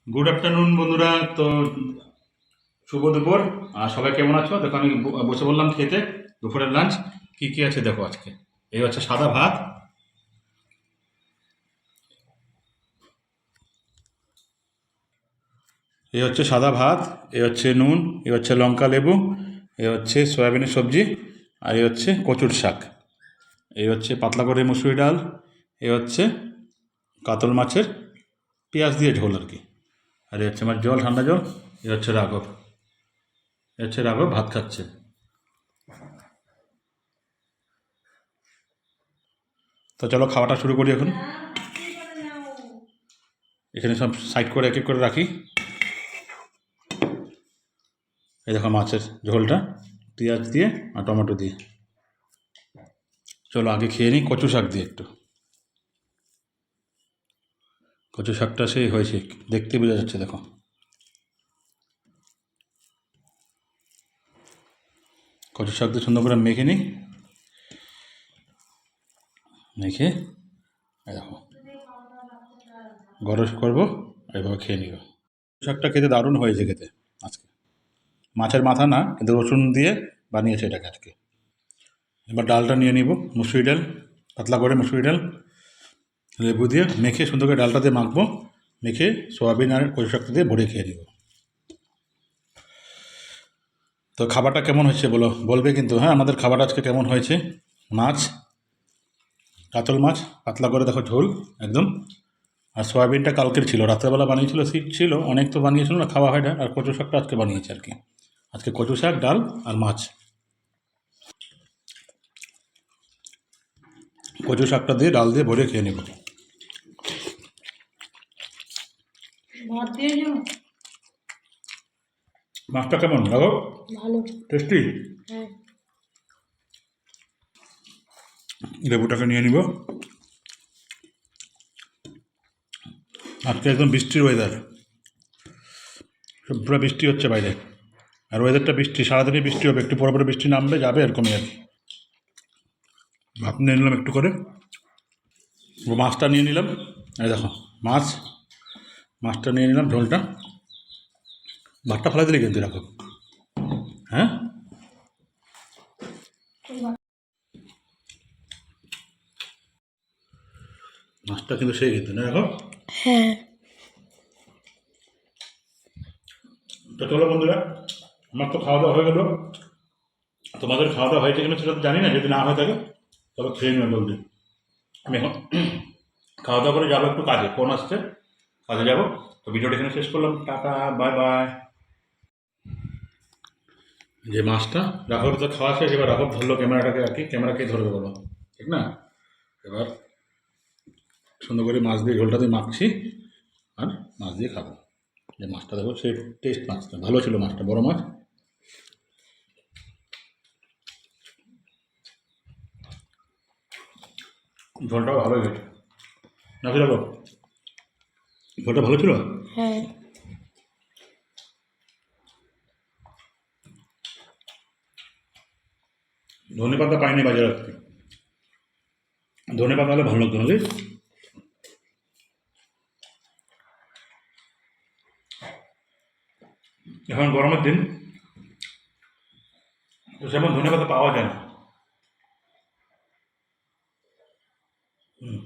Good afternoon বন্ধুরা। তো শুভ দুপুর। আর সবাই কেমন আছো? দেখো আমি বসে বললাম খেতে দুপুরের লাঞ্চ কি কি আছে দেখো। আজকে এই হচ্ছে সাদা ভাত, এই হচ্ছে সাদা ভাত, এই হচ্ছে নুন, এই হচ্ছে লঙ্কা লেবু, এই হচ্ছে সয়াবিনের সবজি, আর এই হচ্ছে কচুর শাক, এই হচ্ছে পাতলা করে মুসুরি ডাল, এই হচ্ছে কাতল মাছের পেঁয়াজ দিয়ে ঝোল আর কি, আর এই হচ্ছে আমার জল, ঠান্ডা জল। এই হচ্ছে রাঘব, এই হচ্ছে রাঘব ভাত খাচ্ছে। তো চলো খাওয়াটা শুরু করি এখন। এখানে সব সাইড করে এক এক করে রাখি। এই দেখো মাছের ঝোলটা পেঁয়াজ দিয়ে আর টমেটো দিয়ে। চলো আগে খেয়ে নিই কচু শাক দিয়ে একটু। কচু শাকটা সেই হয়েছে, দেখতে বোঝা যাচ্ছে দেখো। কচু শাক দিয়ে সুন্দর করে মেখে নিই, মেখে এই দেখো গরম করবো, এইভাবে খেয়ে নিব। শাকটা খেতে দারুণ হয়েছে খেতে আজকে। মাছের মাথা না, কিন্তু রসুন দিয়ে বানিয়েছে এটাকে আজকে। এবার ডালটা নিয়ে নিব, মুসুরি ডাল, পাতলা করে মুসুরি ডাল লেবু দিয়ে মেখে সুন্দর করে ডালটা দিয়ে মাখবো, মেখে সোয়াবিন আর কচু শাকটা দিয়ে ভরে খেয়ে নিব। তো খাবারটা কেমন হয়েছে বলবে কিন্তু, হ্যাঁ আমাদের খাবার আজকে কেমন হয়েছে। মাছ, কাতল মাছ পাতলা করে দেখো ঝোল একদম, আর সয়াবিনটা কালকের ছিল, রাত্রেবেলা বানিয়েছিল, শীত ছিল অনেক, তো বানিয়েছিল না, খাওয়া হয় না। আর কচু শাকটা আজকে বানিয়েছে আর কি। আজকে কচু শাক, ডাল আর মাছ। কচু শাকটা দিয়ে ডাল দিয়ে ভরে খেয়ে নেব। মাছটা কেমন লাগো? ভালো, টেস্টি। হ্যাঁ। লেবুটাকে নিয়ে নিব। আজকে একদম বৃষ্টির ওয়েদার, পুরো বৃষ্টি হচ্ছে বাইরে, আর ওয়েদারটা বৃষ্টি, সারাদিনই বৃষ্টি হবে, একটু পরে পরে বৃষ্টি নামবে যাবে এরকমই আর কি। ভাত নিয়ে নিলাম একটু করে, মাছটা নিয়ে নিলাম। এই দেখো মাছ, মাছটা নিয়ে নিলাম, ঝোলটা। ভাতটা ফেলা দিলে কিন্তু রাখো, হ্যাঁ। মাছটা কিন্তু সেই কিন্তু না রাখো। হ্যাঁ। তো চলো বন্ধুরা, আমার তো খাওয়া দাওয়া হয়ে গেল। তোমাদের খাওয়া দাওয়া হয়েছে কিনা সেটা তো জানি না, যদি না হয়ে থাকে চলো খেয়ে নেবে বলতে। আমি এখন খাওয়া দাওয়া করে যাবো একটু কাজে, ফোন আসছে, কাজে যাবো। তো ভিডিওটা এখানে শেষ করলাম, টাটা, বাই বাই। যে মাছটা রাঘব তো খাওয়া শেষ, এবার রাঘব ধরলো ক্যামেরাটাকে আর কি, ক্যামেরাকে ধরবে বলো, ঠিক না? এবার সুন্দর করে মাছ দিয়ে ঝোলটা দিয়ে মাখছি, আর মাছ দিয়ে খাবো। যে মাছটা দেখো সেই টেস্ট, মাছটা ভালো ছিল, মাছটা বড় মাছ। ঝোলটাও ভালো হয়েছে নাকি রাঘব? ঝোলটা ভালো ছিল। হ্যাঁ। ধনে পাতা পাইনি বাজার থেকে, ধনে পাতা হলে ভালো লাগতো নাকি? এখন গরমের দিন, তো সেমন ধনে পাতা পাওয়া যায় না। হুম।